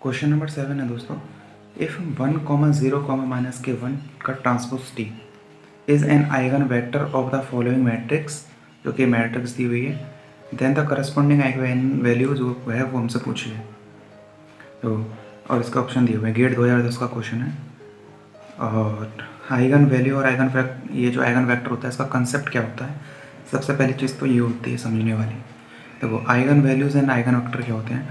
Question number 7 है दोस्तों। If 1,0,-K1 का transpose T is an eigen vector of the following matrix, जो कि मैट्रिक्स दी हुई है, then the corresponding eigen value जो है वो हमसे पूछी है। तो और इसका ऑप्शन दिए हुए हैं। गेट 2010 का क्वेश्चन है। और आइगन वैल्यू और ये जो आइगन वेक्टर होता है इसका कंसेप्ट क्या होता है। सबसे पहली चीज़ तो ये होती है समझने वाली। तो वो eigen values and eigen vector क्या होते हैं।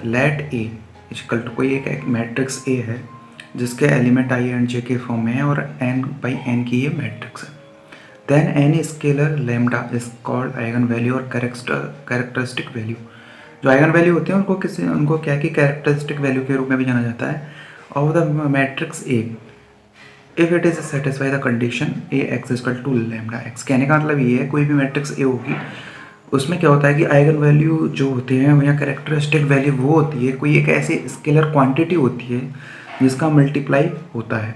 लेट ए इक्वल टू कोई एक मैट्रिक्स ए है जिसके एलिमेंट आई एंड जे के फॉर्म में है और एन बाई एन की ये मैट्रिक्स है। Then any scalar lambda is called eigen value और कैरेक्टरिस्टिक वैल्यू। जो आइगन वैल्यू होते हैं उनको क्या कि कैरेक्टरिस्टिक वैल्यू के रूप में भी जाना जाता है। Of the matrix A if it is satisfy the condition A x equal to lambda X. कहने का मतलब ये है कोई भी मैट्रिक्स ए होगी उसमें क्या होता है कि आइगन वैल्यू जो होते हैं या कैरेक्टरिस्टिक वैल्यू वो होती है कोई एक ऐसी स्केलर क्वांटिटी होती है जिसका मल्टीप्लाई होता है।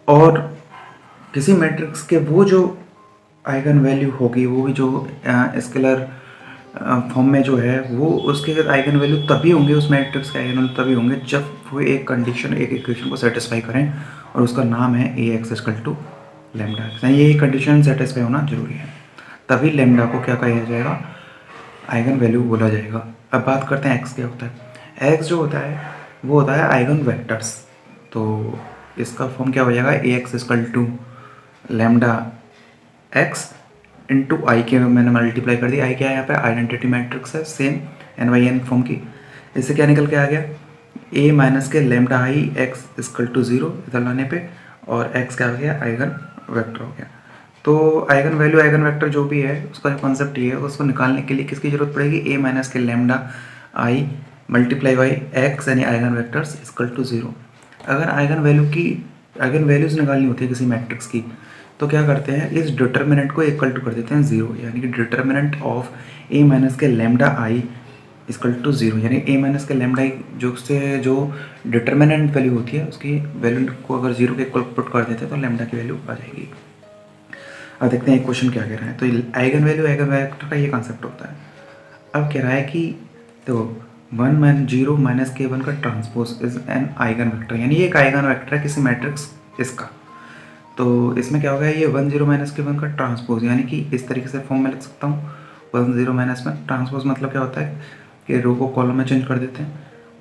और किसी मैट्रिक्स के वो जो आइगन वैल्यू होगी वो भी जो स्केलर फॉर्म में जो है वो उसके आइगन वैल्यू तभी होंगे, उस मैट्रिक्स के आइगन वैल्यू तभी होंगे जब वो एक कंडीशन एक इक्वेशन को सेटिस्फाई करें और उसका नाम है A x equal to lambda x. ये कंडीशन सेटिस्फाई होना जरूरी है, तभी लेमडा को क्या कहा जाएगा, आइगन वैल्यू बोला जाएगा। अब बात करते हैं एक्स क्या होता है। एक्स जो होता है वो होता है आइगन वेक्टर्स। तो इसका फॉर्म क्या हो जाएगा, A x equal to lambda x into I के मैंने मल्टीप्लाई कर दिया। आई क्या है यहाँ पे आइडेंटिटी मैट्रिक्स है same N by N form की। इससे क्या निकल के आ गया, ए माइनस के lambda I X equal to 0 इधर लाने पे और एक्स क्या हो गया, आइगन वेक्टर हो गया। तो आइगन वैल्यू आइगन वेक्टर जो भी है उसका जो कॉन्सेप्ट ये है उसको निकालने के लिए किसकी जरूरत पड़ेगी, ए माइनस के lambda I multiply by x यानी आइगन वेक्टर्स इक्वल टू 0। अगर आइगन वैल्यूज़ निकालनी होती है किसी मैट्रिक्स की तो क्या करते हैं, इस डिटर्मिनेंट को इक्वल टू कर देते हैं 0, यानी कि डिटर्मिनेंट ऑफ ए माइनस के लेमडा आई इक्वल टू 0, यानी ए माइनस के लेमडा आई जो डिटर्मिनेंट वैल्यू होती है उसकी वैल्यू को अगर 0 के इक्वल पुट कर देते हैं तो लेमडा की वैल्यू आ जाएगी। अब देखते हैं क्वेश्चन क्या कह रहा है। तो आइगन वैल्यू आइगन वेक्टर का ये कॉन्सेप्ट होता है। अब कह रहा है कि तो 0 माइनस के 1 का transpose is an eigen vector, यानी ये एक आइगन वेक्टर है किसी मैट्रिक्स इसका। तो इसमें क्या होगा, ये 0 माइनस के 1 का ट्रांसपोज, यानी कि इस तरीके से फॉर्म में लिख सकता हूँ 0 माइनस में ट्रांसपोज मतलब क्या होता है कि रो को कॉलम में चेंज कर देते हैं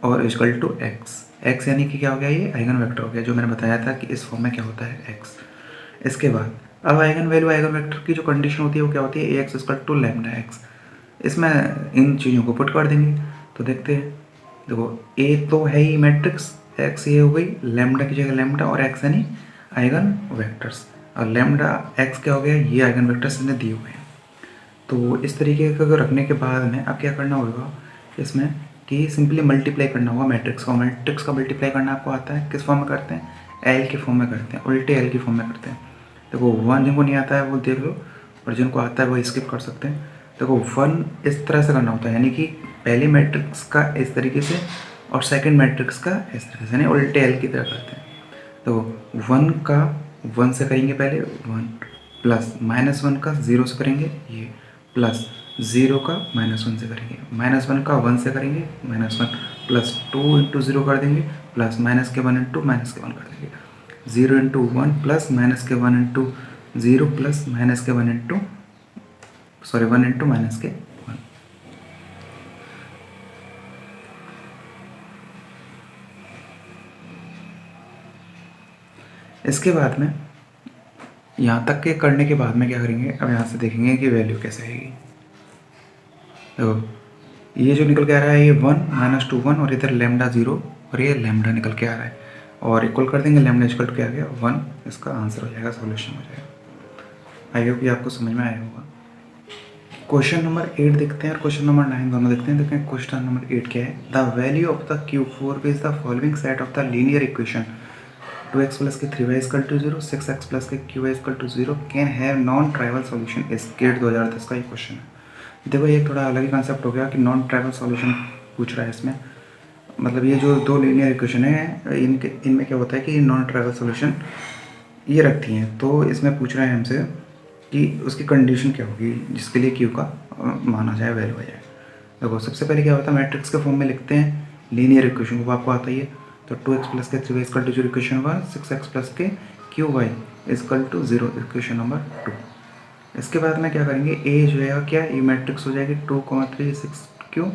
और इक्वल टू एक्स यानी कि क्या हो गया, ये आइगन वेक्टर हो गया जो मैंने बताया था कि इस फॉर्म में क्या होता है एक्स। इसके बाद अब आइगन वैल्यू आइगन वेक्टर की जो कंडीशन होती है वो क्या होती है, A x equal to lambda x. इसमें इन चीज़ों को पुट कर देंगे तो देखते हैं। देखो ए तो है ही मैट्रिक्स, एक्स ये हो गई, लेमडा की जगह लेमडा और एक्स यानी आइगन वेक्टर्स, और लेमडा एक्स क्या हो गया, ये आइगन वेक्टर्स इन्हें दिए हुए हैं। तो इस तरीके का रखने के बाद में अब क्या करना होगा इसमें कि सिंपली मल्टीप्लाई करना होगा मैट्रिक्स का मल्टीप्लाई करना आपको आता है, किस फॉर्म में करते हैं, एल के फॉर्म में करते हैं, उल्टे एल की फॉर्म में करते हैं। देखो 1 जिनको नहीं आता है वो देख लो और जिनको आता है वो स्किप कर सकते हैं। देखो 1 इस तरह से करना होता है, यानी कि पहले मैट्रिक्स का इस तरीके से और सेकंड मैट्रिक्स का इस तरीके से, यानी उल्टे एल की तरह करते हैं। तो 1 का 1 से करेंगे पहले 1 प्लस -1 का 0 से करेंगे ये, प्लस 0 का -1 से करेंगे, -1 का 1 से करेंगे -1 प्लस 2 इंटू 0 कर देंगे प्लस माइनस के 1 इंटू माइनस के 1 कर देंगे, 0 इंटू 1 प्लस माइनस के 1 इंटू 0 प्लस माइनस के 1 इंटू 1 इंटू माइनस के 1। इसके बाद में यहाँ तक के करने के बाद में क्या करेंगे, अब यहाँ से देखेंगे कि वैल्यू कैसे आएगी। देखो ये जो निकल के आ रहा है ये 1 -2 1 और इधर लेमडा 0 और ये लेमडा निकल के आ रहा है और इक्वल कर देंगे, लेमडा इक्वल क्या आ गया 1, इसका आंसर हो जाएगा, सॉल्यूशन हो जाएगा। आई होप कि आपको समझ में आया होगा। क्वेश्चन नंबर 8 देखते हैं और क्वेश्चन नंबर 9 दोनों देखते हैं। देखते हैं क्वेश्चन नंबर 8 क्या है, the value of the cube 4 is the following set of the linear equation 2x plus के 3y equal to 0, 6x plus के qy equal to 0 can have non trivial solution. इस गेट 2010 का ये question है। देखो ये थोड़ा अलग ही कॉन्सेप्ट हो गया कि नॉन ट्राइवल सॉल्यूशन पूछ रहा है इसमें। मतलब ये जो दो लीनियर इक्वेशन है इनमें क्या होता है कि नॉन ट्राइवल सॉल्यूशन ये रखती हैं। तो इसमें पूछ रहा है हमसे कि उसकी कंडीशन क्या होगी जिसके लिए क्यू का माना जाए, वैल्यू आ जाए। देखो सबसे पहले क्या होता है, मैट्रिक्स के फॉर्म में लिखते हैं लीनियर इक्वेशन को आपको आता ही है। तो 2x प्लस के 3y equal to 0 equation number 6x plus के qy equal to 0 equation number 2। इसके बाद में क्या करेंगे, a जो है क्या ये मैट्रिक्स हो जाएगी 2, 3, 6 q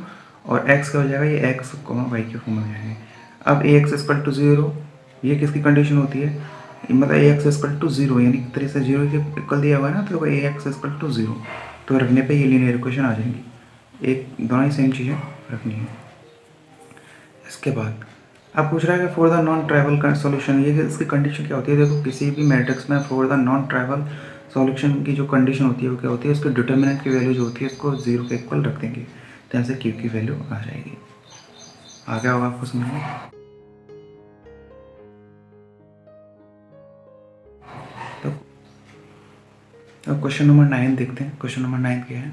और x का हो जाएगा ये x, y के फॉर्म में जाएंगे। अब ax इक्वल टू 0 ये किसकी कंडीशन होती है, मतलब ax इक्वल टू 0 यानी कि 3 से 0 के इक्वल दिया हुआ है ना, तो ax इक्वल टू 0 तो रखने पे ये लीनियर इक्वेशन आ जाएंगी। एक दोनों ही सेम चीज़ें रखनी है। इसके बाद अब पूछ रहा है कि फॉर द नॉन ट्राइवल का सॉल्यूशन, ये इसकी कंडीशन क्या होती है। देखो किसी भी मैट्रिक्स में for the non trivial solution की जो कंडीशन होती है वो क्या होती है, उसकी डिटर्मिनेंट की वैल्यू जो होती है उसको 0 के इक्वल रख देंगे, तो यहाँ से क्यू की वैल्यू आ जाएगी। आ गया होगा आपको समझ में। तो क्वेश्चन नंबर 9 देखते हैं। क्वेश्चन नंबर 9 क्या है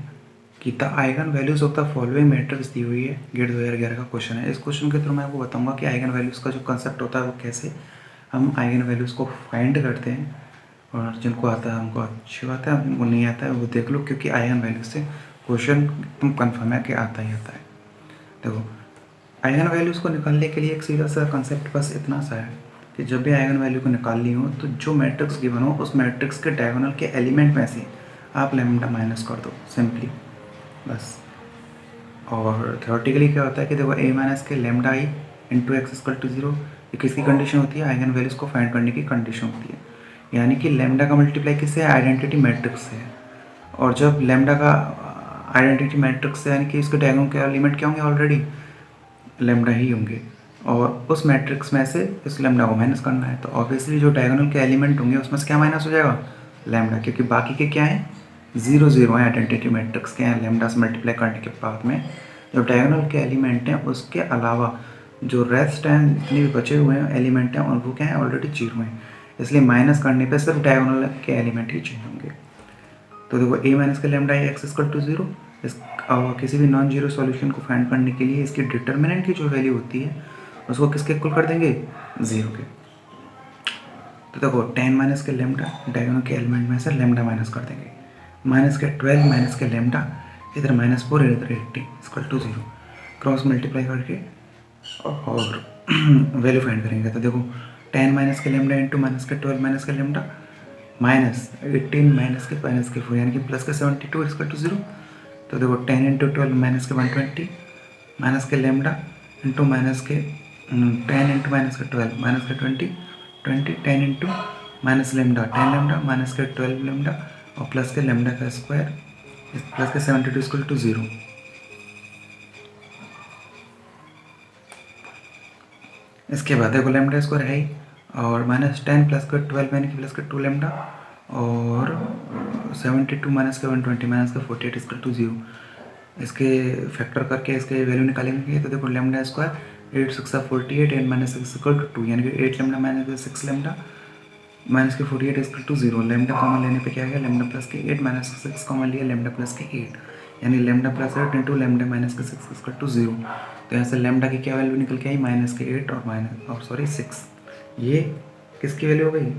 कि the eigen values of the following matrix दी हुई है। गेट 2011 का क्वेश्चन है। इस क्वेश्चन के थ्रू मैं आपको बताऊंगा कि आइगन वैल्यूज़ का जो कंसेप्ट होता है वो कैसे हम आइगन वैल्यूज़ को फाइंड करते हैं, और जिनको आता है हमको अच्छी बात है, हमको नहीं आता है वो देख लो, क्योंकि आइगन वैल्यूज से क्वेश्चन एकदम कन्फर्म है कि आता ही आता है। देखो आइगन वैल्यूज़ को निकालने के लिए एक सीधा सा कंसेप्ट बस इतना सा है कि जब भी आइगन वैल्यू को निकालनी हो तो जो मैट्रिक्स गिवन हो उस मैट्रिक्स के डायगोनल के एलिमेंट में से आप लैम्डा माइनस कर दो सिंपली बस। और थ्योरेटिकली क्या होता है कि देखो a माइनस के lambda I into X equal to 0 ये किसकी कंडीशन होती है, आइगन वैल्यूज़ को फाइंड करने की कंडीशन होती है। यानी कि लैम्डा का मल्टीप्लाई किससे है, आइडेंटिटी मैट्रिक्स से है। और जब लैम्डा का आइडेंटिटी मैट्रिक्स से यानी कि इसके डायगोनल के एलिमेंट क्या होंगे, ऑलरेडी लैम्डा ही होंगे, और उस मैट्रिक्स में से इस लैम्डा को माइनस करना है, तो ऑब्वियसली जो डायगोनल के एलिमेंट होंगे उसमें से क्या माइनस हो जाएगा, लैम्डा, क्योंकि बाकी के क्या हैं 0 0 हैं, आइडेंटिटी मैट्रिक्स के हैं। लैम्डा से मल्टीप्लाई करने के बाद में जो डायगोनल के एलिमेंट हैं उसके अलावा जो रेस्ट हैं जितने भी बचे हुए हैं एलिमेंट हैं और वो क्या है ऑलरेडी 0 हैं, इसलिए माइनस करने पे सिर्फ डायगोनल के एलिमेंट ही चेंज होंगे। तो देखो a माइनस के लैम्डा एक्स इक्वल टू 0, इस किसी भी नॉन जीरो सॉल्यूशन को फाइंड करने के लिए इसकी डिटर्मिनेंट की जो वैल्यू होती है उसको किसके इक्वल कर देंगे, 0 के। तो देखो 10 माइनस के लैम्डा डायगोनल के एलिमेंट में से लैम्डा माइनस कर देंगे, माइनस के 12 माइनस के लैम्डा इधर -4 इधर 80 इक्वल टू 0, क्रॉस मल्टीप्लाई करके और वैल्यू फाइंड करेंगे। तो देखो 10 माइनस के लैम्डा इंटू माइनस के 12 माइनस के लैम्डा माइनस 18 माइनस के 4 यानी कि प्लस के 72 इक्वल टू 0। तो देखो 10 इंटू 12 माइनस के 120 माइनस के लैम्डा इंटू माइनस के 10 इंटू माइनस के 12 माइनस के 20 10 into minus lambda 10 lambda minus के 12 लैम्डा और प्लस के लैम्डा का स्क्वायर प्लस के 72 इक्वल टू 0। इसके बाद देखो लैम्डा स्क्वायर है ही, और -10 प्लस के 12 यानी कि प्लस के 2 लैम्डा और 72 माइनस के 120 माइनस के 48 इक्वल टू 0। इसके फैक्टर करके इसके वैल्यू निकालेंगे। तो देखो lambda square 8 6 48 and minus 6 equal to 2 यानी कि 8 लैम्डा माइनस 6 लैम्डा माइनस के 48 इक्वल टू 0। लैम्डा कॉमन लेने पे क्या गया, लैम्डा प्लस के 8 माइनस 6 कॉमन लिया, लैम्डा प्लस के 8 यानी lambda plus 8 into lambda minus के 6 इक्वल टू 0। तो यहाँ से लैम्डा की क्या वैल्यू निकल के आई, माइनस के 8 और 6। ये किसकी वैल्यू हो गई,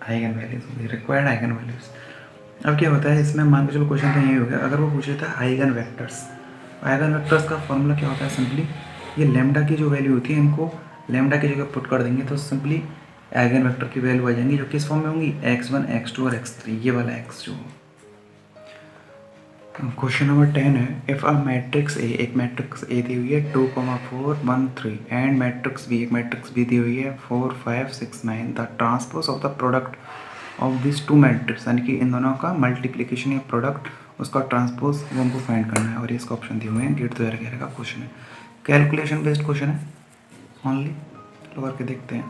आइगन वैल्यूज हो गई, रिक्वायर्ड आइगन वैल्यूज। अब क्या होता है इसमें, मान के चलो क्वेश्चन तो यही हो गया। अगर वो पूछे था आइगन वेक्टर्स, आइगन वेक्टर्स का फॉर्मूला क्या होता है, सिंपली ये लैम्डा की जो वैल्यू होती है इनको लैम्डा की जगह पुट कर देंगे तो सिंपली आइगन वेक्टर की वैल्यू आ जाएंगी, जो किस फॉर्म में होंगी, x1 x2 और x3, ये वाला x जो। क्वेश्चन नंबर 10 है, इफ अ मैट्रिक्स ए, एक मैट्रिक्स ए दी हुई है 2, 4, 1, 3 एंड मैट्रिक्स बी, एक मैट्रिक्स बी दी हुई है 4, 5, 6, 9, the transpose of the product of this two matrix, यानी कि इन दोनों का मल्टीप्लिकेशन या प्रोडक्ट उसका ट्रांसपोज वो हमको फाइंड करना है, और इसका ऑप्शन दिए हुए हैं। गेट 2011 का क्वेश्चन है, कैलकुलेशन बेस्ड क्वेश्चन है ओनली, चलो करके देखते हैं।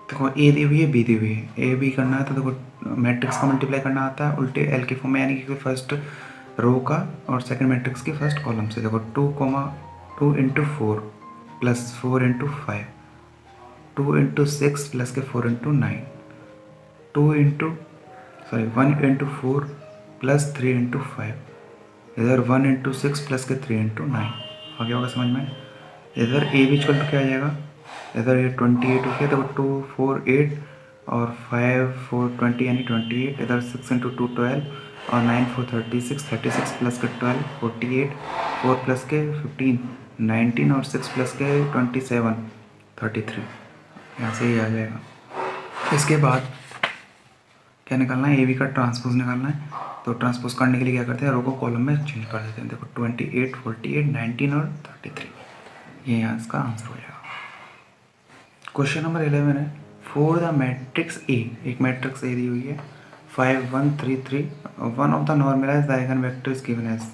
देखो ए दी हुई है बी दी हुई है, ए बी करना है तो देखो मैट्रिक्स का मल्टीप्लाई करना आता है उल्टे एल के फॉर्म में, यानी कि फर्स्ट रो का और सेकंड मैट्रिक्स की फर्स्ट कॉलम से। देखो 2 into 4 plus 4 into 5, 2 into 6 plus के 4 इंटू 9, 1 इंटू 4 प्लस 3 इंटू 5, इधर 1 इंटू 6 प्लस के 3 इंटू 9। आ गया होगा समझ में। इधर ए बी इक्वल टू क्या आ जाएगा, इधर ये 28 हो गया, तो 2 4 8 और 5 4 20 यानी 28, इधर 6 इंटू 2 12 और 9 4 36 प्लस के 12 48, 4 प्लस के 15 19 और 6 प्लस के 27 33, यहाँ से ही आ जाएगा। इसके बाद क्या निकालना है, ए बी का ट्रांसपोज निकालना है। तो ट्रांसपोज करने के लिए क्या करते हैं, रो को कॉलम में चेंज कर देते हैं। देखो 28 48 19 और 33, ये यहाँ इसका आंसर हो जाएगा। क्वेश्चन नंबर 11 है, फॉर द मैट्रिक्स ए, एक मैट्रिक्स ए दी हुई है 5 1 3 3, one of the normalised eigen vector is given as,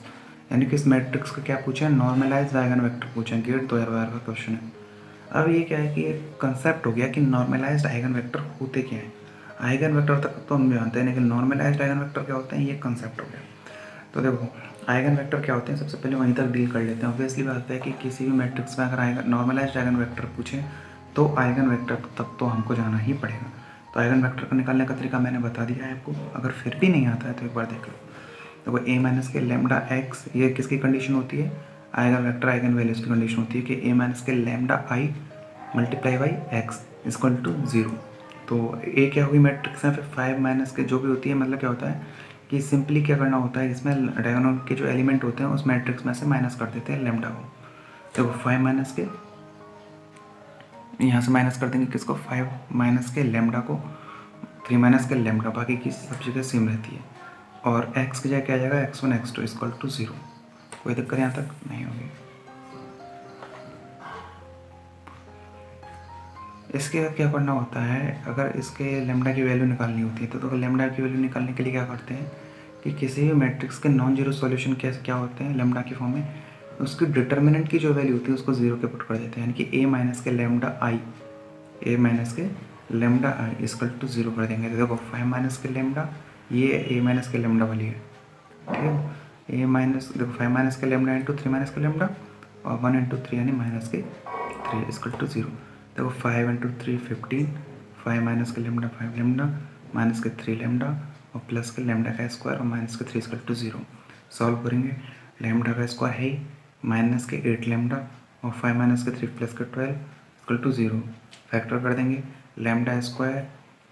यानी कि इस मैट्रिक्स का क्या पूछा है, नॉर्मलाइज्ड आइगन वेक्टर पूछा है। गेट 2012 का क्वेश्चन है। अब ये क्या है कि एक कंसेप्ट हो गया कि नॉर्मलाइज्ड आइगन वेक्टर होते क्या हैं। आइगन वेक्टर तक तो हम जानते हैं, लेकिन नॉर्मलाइज्ड आइगन वेक्टर क्या होते हैं, ये कंसेप्ट हो गया। तो देखो आइगन वेक्टर क्या होते हैं, सबसे पहले वहीं तक डील कर लेते हैं। ऑब्वियसली बात है कि किसी भी मैट्रिक्स में अगर आइगन नॉर्मलाइज्ड आइगन वेक्टर पूछे तो आइगन वेक्टर तक तो हमको जाना ही पड़ेगा। तो आइगन वेक्टर को निकालने का तरीका मैंने बता दिया है आपको, अगर फिर भी नहीं आता है तो एक बार देख लो। देखो ए माइनस के लेमडा एक्स, ये किसकी कंडीशन होती है, आइगन वेक्टर आइगन वैल्यूज की कंडीशन होती है कि ए माइनस के lambda I multiply by X equal to 0। तो ए क्या होगी मैट्रिक्स है, फिर 5 माइनस के जो भी होती है, मतलब क्या होता है कि सिंपली क्या करना होता है, इसमें डायगोनल के जो एलिमेंट होते हैं उस मैट्रिक्स में से माइनस कर देते हैं लेमडा को। देखो 5 माइनस के यहाँ से माइनस कर देंगे किसको, 5 माइनस के लेमडा को, 3 माइनस के लेमडा, बाकी की सब जगह सेम रहती है। और x की जगह क्या आ जाएगा, x1 x2 इक्वल टू 0। कोई दिक्कत यहाँ तक नहीं होगी। इसके बाद क्या करना होता है, अगर इसके लेमडा की वैल्यू निकालनी होती है तो लेमडा की वैल्यू निकालने के लिए क्या करते हैं कि किसी भी मैट्रिक्स के नॉन जीरो सॉल्यूशन कैसे क्या होते हैं लेमडा की फॉर्म में, उसकी डिटर्मिनेंट की जो वैल्यू होती है उसको 0 के पुट कर देते हैं, यानी कि ए माइनस के लेमडा आई, ए माइनस के लेमडा आई इक्वल टू 0 कर देंगे। तो देखो 5 माइनस के लेमडा, ये ए माइनस के लेमडा वाली है, ठीक है। ए माइनस देखो 5 माइनस के लेमडा इंटू 3 माइनस के लेमडा, और 1 इंटू 3 यानी माइनस के 3 इक्वल टू 0। देखो 5 इंटू 3 15, 5 माइनस के लेमडा 5 लेमडा, माइनस के 3 लेमडा और प्लस के लेमडा का स्क्वायर और माइनस के 3 इक्वल टू 0। सॉल्व करेंगे, लेमडा का स्क्वायर है माइनस के 8 लेमडा और 5 माइनस के 3 प्लस के 12 इक्वल टू 0। फैक्टर कर देंगे, लेमडा स्क्वायर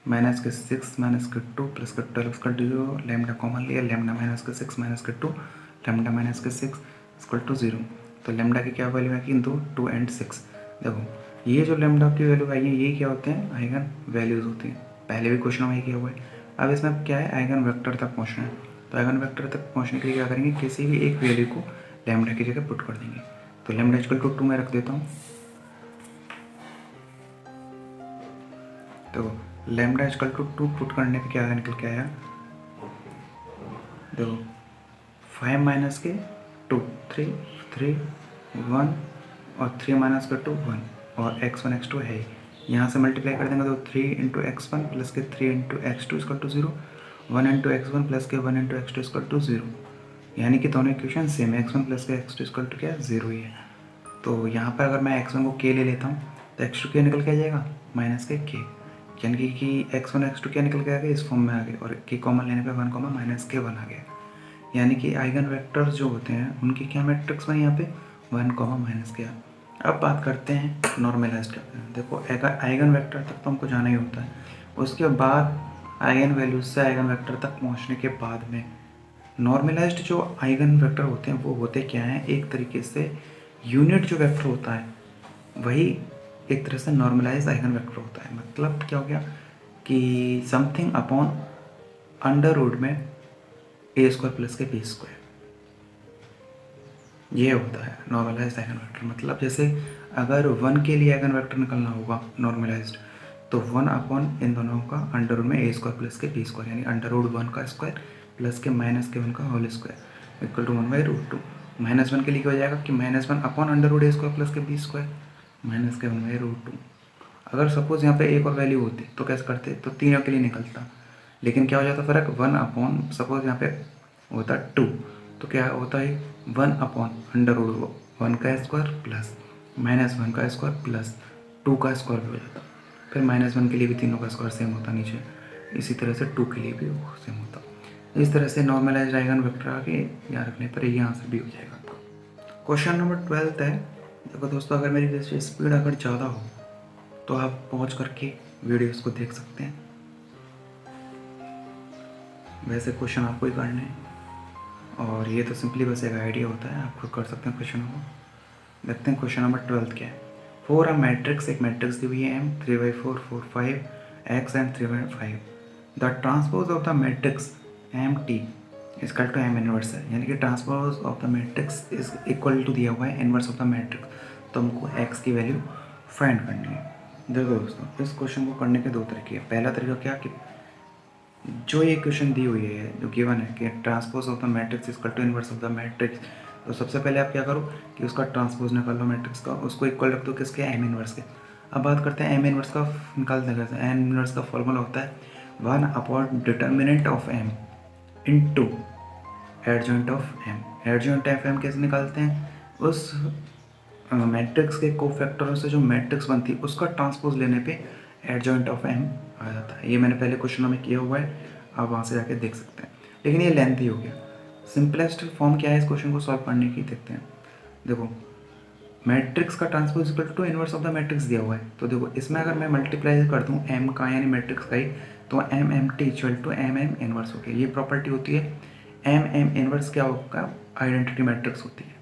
माइनस के 6 माइनस के 2 प्लस के 12 इक्वल टू 0। लेमडा कॉमन लिया, लेमडा माइनस के 6 माइनस के 2, लेमडा माइनस के 6 इक्वल टू 0। तो लेमडा की क्या वैल्यू है कि 2 एंड 6। देखो ये जो लेमडा की वैल्यू आई है ये क्या होते हैं, आइगन वैल्यूज होती हैं। पहले भी क्वेश्चन में ये किया हुआ है। अब इसमें क्या है, आइगन वेक्टर तक पहुंचना है। तो आइगन वेक्टर तक पहुंचने के लिए क्या करेंगे, किसी भी एक वैल्यू को लेमडा की जगह पुट कर देंगे। तो लेमडा इक्वल टू 2 मैं रख देता हूँ। देखो लेमडा इक्वल टू 2 पुट करने पे क्या निकल के आया, देखो 5 माइनस के 2 3 3 1 और 3 माइनस के 2 1 और x1 x2 है, यहाँ से मल्टीप्लाई कर देंगे तो 3 इंटू x1 प्लस के 3 into x2 equal to 0, 1 into x1 plus के 1 इंटू x2 इक्वल टू 0, यानी कि दोनों इक्वेशन सेम है, x1 प्लस के x2 इक्वल टू क्या है 0 ही है। तो यहाँ पर अगर मैं x1 को k ले लेता हूँ तो x2 क्या निकल के आ जाएगा, माइनस के k, यानी कि x1 x2 क्या निकल के आ गया, इस फॉर्म में आ गए, और k कॉमन लेने पे 1 कॉमन माइनस के 1 आ गया। यानी कि आइगन वेक्टर्स जो होते हैं उनकी क्या मैट्रिक्स में यहाँ पे 1 कॉमा माइनस के। अब बात करते हैं नॉर्मलाइज्ड करते हैं। देखो आइगन वेक्टर तक तो हमको जाना ही होता है, उसके बाद आइगन वैल्यूज से आइगन वेक्टर तक पहुंचने के बाद में नॉर्मलाइज्ड जो आइगन वेक्टर होते हैं वो होते क्या हैं, एक तरीके से यूनिट जो वेक्टर होता है वही एक तरह से नॉर्मलाइज्ड आइगन वेक्टर होता है। मतलब क्या हो गया कि समथिंग अपॉन अंडर रूट में ए स्क्वायर प्लस के बी स्क्वायर, ये होता है नॉर्मलाइज्ड आइगन वेक्टर। मतलब जैसे अगर 1 के लिए आइगन वेक्टर निकलना होगा नॉर्मलाइज्ड, तो 1 अपॉन इन दोनों का अंडर रूट में ए स्क्वायर प्लस के बी स्क्वायर, यानी अंडर रूट 1 का स्क्वायर प्लस के माइनस के 1 का होल स्क्वायर इक्वल टू 1/√2। -1 के लिए क्या हो जाएगा कि -1 अपॉन अंडर रूट ए स्क्वायर प्लस के बी स्क्वायर माइनस के 1/√2। अगर सपोज यहाँ पे एक और वैल्यू होती तो कैसे करते, तो तीनों के लिए निकलता, लेकिन क्या हो जाता फ़र्क, 1 अपॉन सपोज यहाँ पे होता 2 तो क्या होता है 1 अपॉन अंडर रूट 1 का स्क्वायर प्लस -1 का स्क्वायर प्लस 2 का स्क्वायर भी हो जाता। फिर -1 के लिए भी तीनों का स्क्वायर सेम होता नीचे, इसी तरह से 2 के लिए भी वो सेम होता। इस तरह से नॉर्मलाइज्ड आइगन वेक्टर आके यहाँ रखने पर ये आंसर भी हो जाएगा आपका। क्वेश्चन नंबर 12 है। देखो दोस्तों, अगर मेरी वैसे स्पीड अगर ज़्यादा हो तो आप पहुँच करके वीडियोस को देख सकते हैं। वैसे क्वेश्चन आपको ही करने हैं और ये तो सिंपली बस एक आइडिया होता है, आप खुद कर सकते हैं क्वेश्चनों को। देखते हैं क्वेश्चन नंबर 12 क्या है। फॉर अ मैट्रिक्स, एक मैट्रिक्स दी हुई है M 3/4 4 5 X and 3/5, the transpose of the matrix MT is equal to M inverse है, यानी कि transpose of the matrix is equal to दिया हुआ है इनवर्स ऑफ द मैट्रिक्स, तो हमको X की वैल्यू फाइंड करनी है। देखो दोस्तों, इस क्वेश्चन को करने के दो तरीके हैं। पहला तरीका क्या कि जो ये क्वेश्चन दी हुई है, जो गिवन है कि transpose of the matrix equal to inverse of the matrix, तो सबसे पहले आप क्या करो कि उसका ट्रांसपोज निकाल लो मैट्रिक्स का, उसको इक्वल रख दो किसके, एम इनवर्स के। अब बात करते हैं एम इनवर्स का निकालते हैं कैसे। एम इनवर्स का फॉर्मूला होता है 1 determinant of M into adjoint of M. Adjoint of M कैसे निकालते हैं, उस मैट्रिक्स के कोफैक्टरों से जो मैट्रिक्स बनती है उसका ट्रांसपोज लेने पे एडजॉइंट ऑफ एम आ जाता है। ये मैंने पहले क्वेश्चन में किया हुआ है, आप वहाँ से जाके देख सकते हैं, लेकिन ये लेंथी हो गया। सिंपलेस्ट फॉर्म क्या है इस क्वेश्चन को सॉल्व करने की, देखते हैं। देखो, मैट्रिक्स का transpose equal to inverse of the matrix दिया हुआ है, तो देखो इसमें अगर मैं मल्टीप्लाई कर दूँ एम का, यानी मैट्रिक्स का ही, तो M M T equal to M M inverse हो गया। ये प्रॉपर्टी होती है एम एम इनवर्स, क्या होगा, आइडेंटिटी मैट्रिक्स होती है।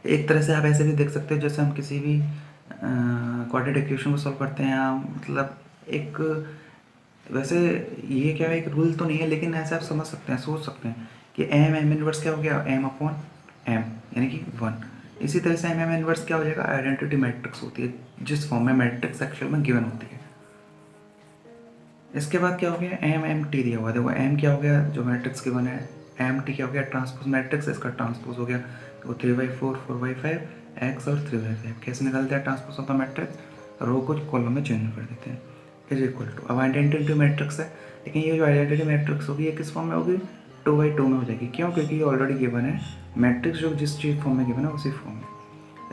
एक तरह से आप ऐसे भी देख सकते हो जैसे हम किसी भी क्वाड्रेटिक इक्वेशन को सॉल्व करते हैं, मतलब एक, वैसे ये क्या है, एक रूल तो नहीं है, लेकिन ऐसे आप समझ सकते हैं, सोच सकते हैं कि एम एम इनवर्स क्या हो गया, एम अपॉन एम, यानी कि 1। इसी तरह से एम एम इनवर्स क्या हो जाएगा, आइडेंटिटी मैट्रिक्स होती है, जिस फॉर्म में मैट्रिक्स एक्चुअल में गिवन होती है। इसके बाद क्या हो गया, एम एम टी दिया हुआ, देखो एम क्या हो गया, जो मैट्रिक्स गिवन है, एम टी क्या हो गया, ट्रांसपोज मैट्रिक्स, इसका ट्रांसपोज हो गया, तो 3/4 4/5 एक्स और 3/5। कैसे निकालते हैं ट्रांसपोज ऑफ द मैट्रिक्स, रो को कॉलम में चेंज कर देते हैं, इज इक्वल टू, अब आइडेंटिटी मैट्रिक्स है, लेकिन ये जो आइडेंटिटी मैट्रिक्स होगी ये किस फॉर्म में होगी, 2/2 में हो जाएगी। क्यों, क्योंकि ये ऑलरेडी गिवन है, मैट्रिक्स जो जिस चीज़ फॉर्म में गिवन है उसी फॉर्म में।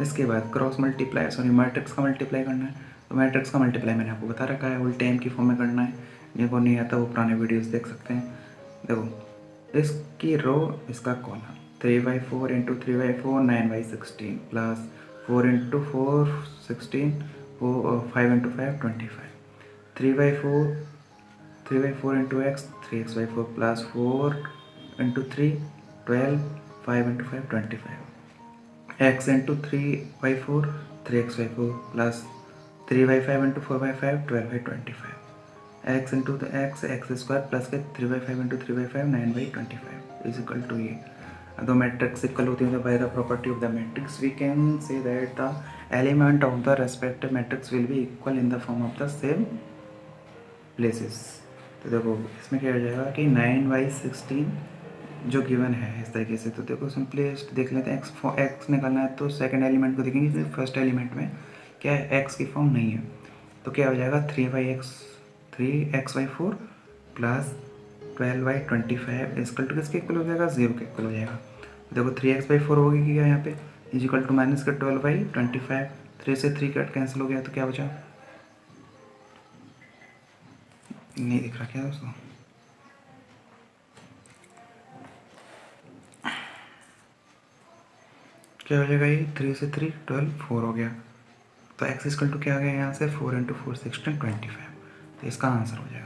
इसके बाद क्रॉस मल्टीप्लाई, सॉरी मैट्रिक्स का मल्टीप्लाई करना है, तो मैट्रिक्स का मल्टीप्लाई मैंने आपको बता रखा है, उल्टे एम की फॉर्म में करना है, जिनको नहीं आता वो पुराने वीडियोस देख सकते हैं। देखो, इसकी रो, इसका column, 3/4 into 3/4 9/16 plus 4 into 4 16 5 into 5 25, 3/4 into x 3x/4 plus 4 into 3 12 5 into 5 25, x into 3/4 3x/4 plus 3/5 into 4/5 12/25, x into the x x square plus के 3/5 इंटू 3/5 9/25 इज इक्वल टू ये। दो मैट्रिक्स इक्वल होती है by the property of the matrix we can say that the element of the respective matrix will be equal in the form of the same places. तो देखो इसमें क्या हो जाएगा कि 9/16 जो गिवन है इस तरीके से, तो देखो सिंपलेस्ट देख लेते हैं, एक्स निकालना है तो सेकंड एलिमेंट को देखेंगे कि फर्स्ट एलिमेंट में क्या है, एक्स की फॉर्म नहीं है, तो क्या हो जाएगा 3x/4 प्लस 12/25 इक्वल टू किसके इक्वल हो जाएगा, 0 के इक्वल हो जाएगा। देखो 3x/4 होगी क्या यहाँ पे, इज इक्वल टू माइनस का 12/25, 3 से 3 कट कैंसिल हो गया, तो क्या बचा, नहीं दिख रहा क्या दोस्तों, क्या हो जाएगा, ये 3 से 3 12 4 हो गया, तो एक्स इक्वल टू क्या आ गया यहाँ से 4 इंटू 4 16 25, तो इसका आंसर हो जाएगा।